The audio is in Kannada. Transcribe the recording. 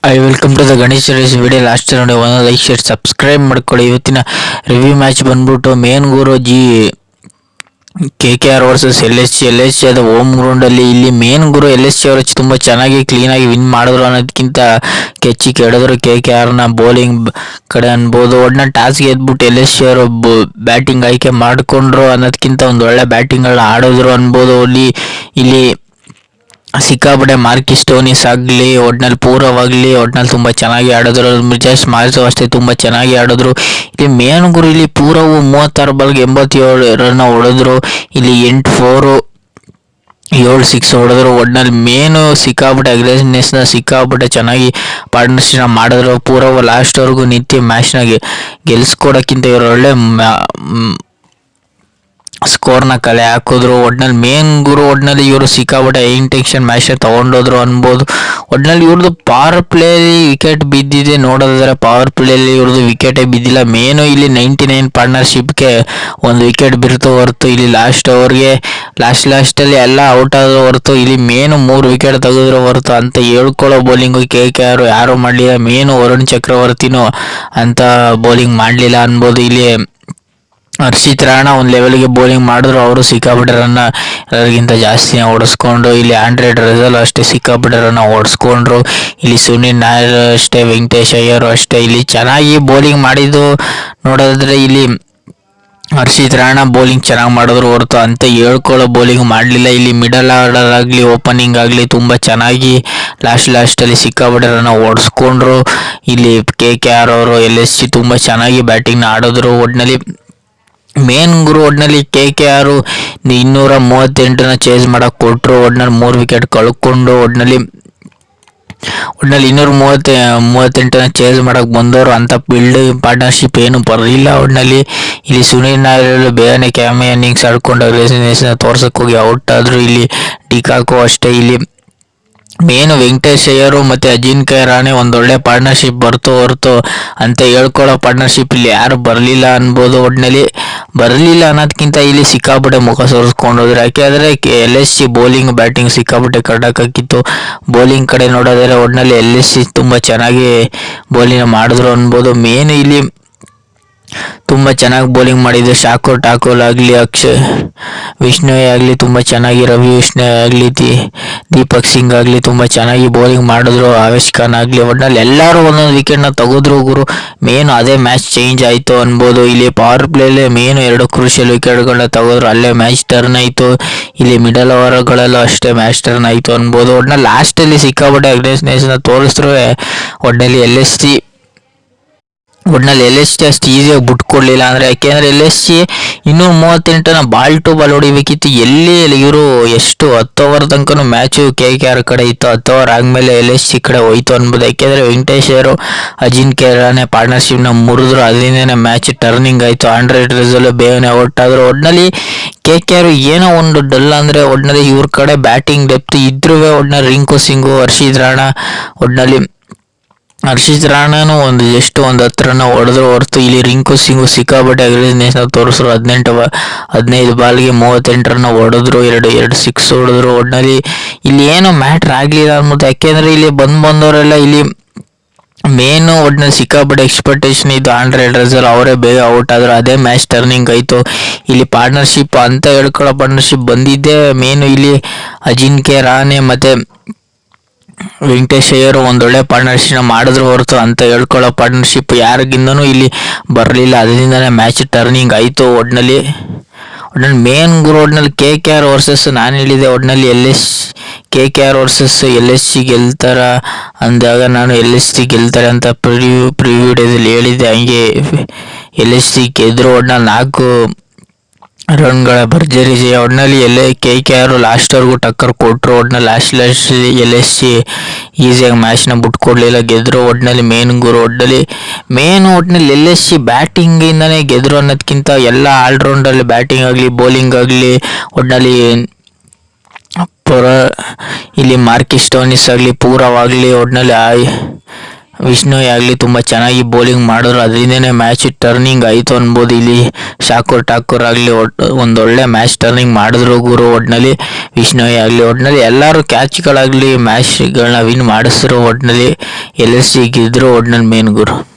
Welcome to the Ganesh race video. Last ನೋಡಿ ಒಂದು ಲೈಕ್ ಶೇರ್ ಸಬ್ಸ್ಕ್ರೈಬ್ ಮಾಡ್ಕೊಳ್ಳಿ. ಇವತ್ತಿನ ರಿವ್ಯೂ ಮ್ಯಾಚ್ ಬಂದ್ಬಿಟ್ಟು ಮೇನ್ ಗುರು ಜಿ KKR ವರ್ಸಸ್ LSG ಅದು ಹೋಮ್ ಗ್ರೌಂಡಲ್ಲಿ. ಇಲ್ಲಿ ಮೇನ್ ಗುರು LSG ಅವರು ತುಂಬ ಚೆನ್ನಾಗಿ ಕ್ಲೀನಾಗಿ ವಿನ್ ಮಾಡಿದ್ರು ಅನ್ನೋದಕ್ಕಿಂತ ಕೆಚ್ಚಿ ಕೆಡಿದ್ರು KKRನ ಬೌಲಿಂಗ್ ಕಡೆ ಅನ್ಬೋದು. ಒಟ್ಟಿನ ಟಾಸ್ ಗೆದ್ಬಿಟ್ಟು LSG ಅವರು ಬ್ಯಾಟಿಂಗ್ ಆಯ್ಕೆ ಮಾಡಿಕೊಂಡ್ರು ಅನ್ನೋದಕ್ಕಿಂತ ಒಂದು ಒಳ್ಳೆ ಬ್ಯಾಟಿಂಗ್ಗಳನ್ನ ಆಡಿದ್ರು ಅನ್ಬೋದು. ಇಲ್ಲಿ ಸಿಕ್ಕಾಪಟ್ಟೆ ಮಾರ್ಕಿಸ್ ಸ್ಟೋನಿಸ್ ಆಗಲಿ, ಒಟ್ನಲ್ಲಿ ಪೂರವಾಗಲಿ, ಒಟ್ನಲ್ಲಿ ತುಂಬ ಚೆನ್ನಾಗಿ ಆಡಿದ್ರು. ಮಿರ್ಜಾಸ್ ಮಾರ್ಸು ಅಷ್ಟೇ ತುಂಬ ಚೆನ್ನಾಗಿ ಆಡಿದ್ರು. ಇಲ್ಲಿ ಮೇನ್ ಗುರು ಇಲ್ಲಿ ಪೂರವು 36 ಬಾಲ್ಗೆ 87 ರನ್ ಹೊಡೆದ್ರು. ಇಲ್ಲಿ 8 4 7 6 ಹೊಡೆದ್ರು. ಒಟ್ನಲ್ಲಿ ಮೇನು ಸಿಕ್ಕಾಪಟ್ಟೆ ಅಗ್ರೆಸಿವ್ನೆಸ್ನ ಸಿಕ್ಕಾಪಟ್ಟೆ ಚೆನ್ನಾಗಿ ಪಾರ್ಟ್ನರ್ಶಿಪ್ನ ಮಾಡಿದ್ರು. ಪೂರವು ಲಾಸ್ಟ್ವರೆಗೂ ನಿಂತು ಮ್ಯಾಚ್ನ ಗೆಲ್ಸ್ಕೊಡೋಕ್ಕಿಂತ ಇವರು ಒಳ್ಳೆ ಸ್ಕೋರ್ನ ಕಲೆ ಹಾಕಿದ್ರು. ಒಟ್ನಲ್ಲಿ ಮೇನ್ ಗುರು ಒಟ್ನಲ್ಲಿ ಇವರು ಸಿಕ್ಕಾಪಟ್ಟೆ ಇಂಟೆನ್ಷನ್ ಮ್ಯಾಚ್ನ ತೊಗೊಂಡೋದ್ರು ಅನ್ಬೋದು. ಒಟ್ನಲ್ಲಿ ಇವ್ರದ್ದು ಪವರ್ ಪ್ಲೇಲಿ ವಿಕೆಟ್ ಬಿದ್ದಿದೆ. ನೋಡೋದಾದ್ರೆ ಪವರ್ ಪ್ಲೇಲಿ ಇವ್ರದ್ದು ವಿಕೆಟೇ ಬಿದ್ದಿಲ್ಲ. ಮೇನು ಇಲ್ಲಿ 99 ಪಾರ್ಟ್ನರ್ಶಿಪ್ಗೆ ಒಂದು ವಿಕೆಟ್ ಬಿಡ್ತು ಹೊರತು ಇಲ್ಲಿ ಲಾಸ್ಟ್ ಓವರ್ಗೆ ಲಾಸ್ಟಲ್ಲಿ ಎಲ್ಲ ಔಟ್ ಆದ ಹೊರತು ಇಲ್ಲಿ ಮೇನು 3 ವಿಕೆಟ್ ತೆಗೆದ್ರು ಹೊರತು ಅಂತ ಹೇಳ್ಕೊಳ್ಳೋ ಬೌಲಿಂಗು KKR ಯಾರೂ ಮಾಡಲಿಲ್ಲ. ಮೇನು ವರುಣ್ ಚಕ್ರವರ್ತಿನೂ ಅಂತ ಬೌಲಿಂಗ್ ಮಾಡಲಿಲ್ಲ ಅನ್ಬೋದು. ಇಲ್ಲಿ ಹರ್ಷಿತ್ ರಾಣಾ ಒಂದು ಲೆವೆಲ್ಗೆ ಬೌಲಿಂಗ್ ಮಾಡಿದ್ರು. ಅವರು ಸಿಕ್ಕಾಪಟ್ಟೆ ರನ್ನ ಎಲ್ಲರಿಗಿಂತ ಜಾಸ್ತಿನೇ ಓಡಿಸ್ಕೊಂಡು, ಇಲ್ಲಿ ಆಂಡ್ರೆ ರಸಲ್ ಅಷ್ಟೇ ಸಿಕ್ಕಾಪಟ್ಟೆ ರನ್ನ ಓಡಿಸ್ಕೊಂಡ್ರು. ಇಲ್ಲಿ ಸುನಿಲ್ ನಾಯರ್ ಅಷ್ಟೇ, ವೆಂಕಟೇಶ್ ಅಯ್ಯರ್ ಅಷ್ಟೇ ಇಲ್ಲಿ ಚೆನ್ನಾಗಿ ಬೌಲಿಂಗ್ ಮಾಡಿದ್ದು. ನೋಡೋದಾದ್ರೆ ಇಲ್ಲಿ ಹರ್ಷಿತ್ ರಾಣಾ ಬೌಲಿಂಗ್ ಚೆನ್ನಾಗಿ ಮಾಡಿದ್ರು ಹೊರತು ಅಂತ ಹೇಳ್ಕೊಳ್ಳೋ ಬೌಲಿಂಗ್ ಮಾಡಲಿಲ್ಲ. ಇಲ್ಲಿ ಮಿಡಲ್ ಆರ್ಡರ್ ಆಗಲಿ, ಓಪನಿಂಗ್ ಆಗಲಿ ತುಂಬ ಚೆನ್ನಾಗಿ ಲಾಸ್ಟಲ್ಲಿ ಸಿಕ್ಕಾಪಟ್ಟೆ ರನ್ನ ಓಡಿಸ್ಕೊಂಡ್ರು. ಇಲ್ಲಿ KKR ಅವರು LSG ತುಂಬ ಚೆನ್ನಾಗಿ ಬ್ಯಾಟಿಂಗ್ನ ಆಡಿದ್ರು. ಒಟ್ಟಿನಲ್ಲಿ ಮೇನ್ ಗುರು ಒಟ್ನಲ್ಲಿ KKR 238 ಚೇಸ್ ಮಾಡಕ್ಕೆ ಕೊಟ್ಟರು. ಒಟ್ನಲ್ಲಿ 3 ವಿಕೆಟ್ ಕಳ್ಕೊಂಡು ಒಟ್ನಲ್ಲಿ 238 ಚೇಸ್ ಮಾಡಕ್ಕೆ ಬಂದವರು ಅಂತ ಬಿಲ್ಡ್ ಪಾರ್ಟ್ನರ್ಶಿಪ್ ಏನು ಬರಲಿಲ್ಲ. ಒಟ್ನಲ್ಲಿ ಇಲ್ಲಿ ಸುನಿಲ್ ನಾಯರ್ ಬೇಗನೆ ಕ್ಯಾಮೆ ಇನ್ನಿಂಗ್ಸ್ ಆಡ್ಕೊಂಡು ಅಗ್ರೆಸಿವ್ನೆಸ್ನ ತೋರ್ಸಕ್ಕೆ ಹೋಗಿ ಔಟ್ ಆದರು. ಇಲ್ಲಿ ಡಿಕಾಕೋ ಅಷ್ಟೇ. ಇಲ್ಲಿ ಮೇನು ವೆಂಕಟೇಶ್ ಅಯ್ಯರು ಮತ್ತು ಅಜಿಂಕ್ಯ ರಹಾನೆ ಒಂದೊಳ್ಳೆ ಪಾರ್ಟ್ನರ್ಶಿಪ್ ಬರ್ತು ಹೊರತು ಅಂತ ಹೇಳ್ಕೊಳ್ಳೋ ಪಾರ್ಟ್ನರ್ಶಿಪ್ ಇಲ್ಲಿ ಯಾರು ಬರಲಿಲ್ಲ ಅನ್ಬೋದು. ಒಟ್ಟಿನಲ್ಲಿ ಬರಲಿಲ್ಲ ಅನ್ನೋದಕ್ಕಿಂತ ಇಲ್ಲಿ ಸಿಕ್ಕಾಪಟ್ಟೆ ಮುಖ ಸೋರಿಸ್ಕೊಂಡೋದ್ರು. ಯಾಕೆಂದರೆ LSG ಬೌಲಿಂಗ್ ಬ್ಯಾಟಿಂಗ್ ಸಿಕ್ಕಾಪಟ್ಟೆ ಕಡಕ್ಕಾಗಿತ್ತು. ಬೌಲಿಂಗ್ ಕಡೆ ನೋಡೋದಾದ್ರೆ ಒಟ್ಟಿನಲ್ಲಿ LSG ತುಂಬ ಚೆನ್ನಾಗಿ ಬೌಲಿಂಗ್ ಮಾಡಿದ್ರು ಅನ್ಬೋದು. ಮೇನ್ ಇಲ್ಲಿ ತುಂಬ ಚೆನ್ನಾಗಿ ಬೌಲಿಂಗ್ ಮಾಡಿದ್ದು. ಶಾಕೂರ್ ಠಾಕೂರ್ ಆಗಲಿ, ವಿಷ್ಣೋಯ್ ಆಗಲಿ ತುಂಬ ಚೆನ್ನಾಗಿ, ರವಿ ವಿಷ್ಣೋಯ್ ಆಗಲಿ, ದೀಪಕ್ ಸಿಂಗ್ ಆಗಲಿ ತುಂಬ ಚೆನ್ನಾಗಿ ಬೌಲಿಂಗ್ ಮಾಡಿದ್ರು. ಆವೇಶ್ ಖಾನ್ ಆಗಲಿ, ಒಟ್ಟಿನಲ್ಲಿ ಎಲ್ಲರೂ ಒಂದೊಂದು ವಿಕೆಟ್ನ ತೆಗೆದ್ರು ಗುರು. ಮೇನು ಅದೇ ಮ್ಯಾಚ್ ಚೇಂಜ್ ಆಯಿತು ಅನ್ಬೋದು. ಇಲ್ಲಿ ಪವರ್ ಪ್ಲೇಲೇ ಮೇನು 2 ಕ್ರೂಷಿಯಲ್ ವಿಕೆಟ್ಗಳನ್ನ ತೆಗೆದ್ರು. ಅಲ್ಲೇ ಮ್ಯಾಚ್ ಟರ್ನ್ ಆಯಿತು. ಇಲ್ಲಿ ಮಿಡಲ್ ಓವರ್ಗಳಲ್ಲೂ ಅಷ್ಟೇ ಮ್ಯಾಚ್ ಟರ್ನ್ ಆಯಿತು ಅನ್ಬೋದು. ಒಟ್ಟಿನಲ್ಲಿ ಲಾಸ್ಟಲ್ಲಿ ಸಿಕ್ಕಾಪಟ್ಟೆ ಅಗ್ರೆಸಿವ್ನೆಸ್ನ ತೋರಿಸಿದ್ರು. ಒಟ್ಟಿನಲ್ಲಿ LSG ಅಷ್ಟು ಈಸಿಯಾಗಿ ಬಿಟ್ಕೊಡ್ಲಿಲ್ಲ. ಯಾಕೆಂದರೆ LSG 238 ಬಾಲ್ ಟು ಬಾಲ್ ಹೊಡಿಬೇಕಿತ್ತು. ಎಲ್ಲಿ ಇವರು ಎಷ್ಟು 10 ಓವರ್ ತನಕ ಮ್ಯಾಚು KKR ಕಡೆ ಇತ್ತು. 10 ಓವರ್ ಆದಮೇಲೆ LSG ಕಡೆ ಹೋಯ್ತು ಅನ್ಬೋದು. ಯಾಕೆಂದರೆ ವೆಂಕಟೇಶ್ ಅಯ್ಯರು ಅಜಿಂಕ್ಯ ರಹಾನೆ ಪಾರ್ಟ್ನರ್ಶಿಪ್ನ ಮುರಿದ್ರು. ಅದರಿಂದನೇ ಮ್ಯಾಚ್ ಟರ್ನಿಂಗ್ ಆಯಿತು. ಆಂಡ್ರೆ ರಸಲ್ ಬೇಗನೆ ಔಟ್ ಆದರು. ಒಟ್ಟಿನಲ್ಲಿ KKR ಏನೋ ಒಂದು ಡಲ್ ಅಂದರೆ ಒಟ್ಟಿನಲ್ಲಿ ಇವ್ರ ಕಡೆ ಬ್ಯಾಟಿಂಗ್ ಡೆಪ್ತ್ ಇದ್ರೂ ಒಟ್ಟಿನಲ್ಲಿ ರಿಂಕು ಸಿಂಗು, ಹರ್ಷಿತ್ ರಾಣಾನು ಒಂದು 10 ರನ್ ಹೊಡೆದ್ರು ಹೊರತು ಇಲ್ಲಿ ರಿಂಕು ಸಿಂಗು ಸಿಕ್ಕಾಪಟ್ಟೆ ಅಗ್ರೆಸಿವ್ನೆಸ್ನ ತೋರಿಸಿದ್ರು. 15 ಬಾಲ್ಗೆ 38 ರನ್ ಹೊಡೆದ್ರು. 2 6 ಹೊಡೆದ್ರು. ಒಟ್ಟಿನಲ್ಲಿ ಇಲ್ಲಿ ಏನೋ ಮ್ಯಾಟ್ರ್ ಆಗಲಿಲ್ಲ ಅನ್ಬೋದು. ಯಾಕೆಂದರೆ ಇಲ್ಲಿ ಬಂದವರೆಲ್ಲ ಇಲ್ಲಿ ಮೇನು ಒಟ್ಟಿನಲ್ಲಿ ಸಿಕ್ಕಾಪಟ್ಟೆ ಎಕ್ಸ್ಪೆಕ್ಟೇಷನ್ ಇತ್ತು. ಆಂಡ್ರೆ ರಸಲ್ ಅವರೇ ಬೇಗ ಔಟ್ ಆದರು. ಅದೇ ಮ್ಯಾಚ್ ಟರ್ನಿಂಗ್ ಆಯಿತು. ಇಲ್ಲಿ ಪಾರ್ಟ್ನರ್ಶಿಪ್ ಅಂತ ಹೇಳ್ಕೊಳ್ಳೋ ಪಾರ್ಟ್ನರ್ಶಿಪ್ ಬಂದಿದ್ದೆ ಮೇನು ಇಲ್ಲಿ ಅಜಿಂಕ್ಯ ರಹಾನೆ ಮತ್ತು ವೆಂಕಟೇಶ್ ಅಯ್ಯರು ಒಂದೊಳ್ಳೆ ಪಾರ್ಟ್ನರ್ಶಿಪ್ನ ಮಾಡಿದ್ರು ಹೊರತು ಅಂತ ಹೇಳ್ಕೊಳ್ಳೋ ಪಾರ್ಟ್ನರ್ಶಿಪ್ ಯಾರಿಗಿಂದನೂ ಇಲ್ಲಿ ಬರಲಿಲ್ಲ. ಅದರಿಂದನೇ ಮ್ಯಾಚ್ ಟರ್ನಿಂಗ್ ಆಯಿತು. ಒಟ್ಟಿನಲ್ಲಿ ಮೇನ್ ಗುರು ಒಟ್ಟಿನಲ್ಲಿ KKR ವರ್ಸಸ್ ನಾನು ಹೇಳಿದೆ. ಒಟ್ಟಿನಲ್ಲಿ KKR ವರ್ಸಸ್ LSG ಗೆಲ್ತಾರ ಅಂದಾಗ ನಾನು LSG ಗೆಲ್ತಾರೆ ಅಂತ ಪ್ರಿವ್ಯೂ ವಿಡಿಯೋದಲ್ಲಿ ಹೇಳಿದ್ದೆ. ಹಂಗೆ LSG ಗೆದ್ರು. ಒಟ್ಟಿನಲ್ಲಿ 4 ರನ್ಗಳ ಭರ್ಜರಿ ಜಯ. ಒಟ್ಟಿನಲ್ಲಿ KKR ಲಾಸ್ಟ್ವರೆಗೂ ಟಕ್ಕರ್ ಕೊಟ್ಟರು. ಒಟ್ಟಿನಲ್ಲಿ ಲಾಸ್ಟಲ್ಲಿ LSG ಈಸಿಯಾಗಿ ಮ್ಯಾಚ್ನ ಬಿಟ್ಕೊಡ್ಲಿಲ್ಲ, ಗೆದ್ರು. ಒಟ್ಟಿನಲ್ಲಿ ಮೇನ್ ಗುರು ಒಟ್ಟಿನಲ್ಲಿ LSG ಬ್ಯಾಟಿಂಗಿಂದನೇ ಗೆದ್ರು ಅನ್ನೋದಕ್ಕಿಂತ ಎಲ್ಲ ಆಲ್ರೌಂಡಲ್ಲಿ ಬ್ಯಾಟಿಂಗ್ ಆಗಲಿ, ಬೌಲಿಂಗ್ ಆಗಲಿ, ಒಟ್ಟಿನಲ್ಲಿ ಇಲ್ಲಿ ಮಾರ್ಕಿಸ್ ಸ್ಟೋನಿಸ್ ಆಗಲಿ, ಪೂರವಾಗಲಿ, ಒಟ್ಟಿನಲ್ಲಿ ವಿಷ್ಣೋಯ್ ಆಗಲಿ ತುಂಬ ಚೆನ್ನಾಗಿ ಬೌಲಿಂಗ್ ಮಾಡಿದ್ರು. ಅದರಿಂದನೇ ಮ್ಯಾಚ್ ಟರ್ನಿಂಗ್ ಆಯಿತು ಅನ್ಬೋದು. ಇಲ್ಲಿ ಶಾಕೂರ್ ಠಾಕೂರ್ ಆಗಲಿ ಒಂದೊಳ್ಳೆ ಮ್ಯಾಚ್ ಟರ್ನಿಂಗ್ ಮಾಡಿದ್ರು ಗುರು. ಒಟ್ಟಿನಲ್ಲಿ ವಿಷ್ಣೋಯ್ ಆಗಲಿ, ಒಟ್ಟಿನಲ್ಲಿ ಎಲ್ಲರೂ ಕ್ಯಾಚ್ಗಳಾಗಲಿ ಮ್ಯಾಚ್ಗಳನ್ನ ವಿನ್ ಮಾಡಿಸಿದ್ರು. ಒಟ್ಟಿನಲ್ಲಿ LSG ಗೆದ್ರು ಒಟ್ನಲ್ಲಿ ಮೇನ್ ಗುರು.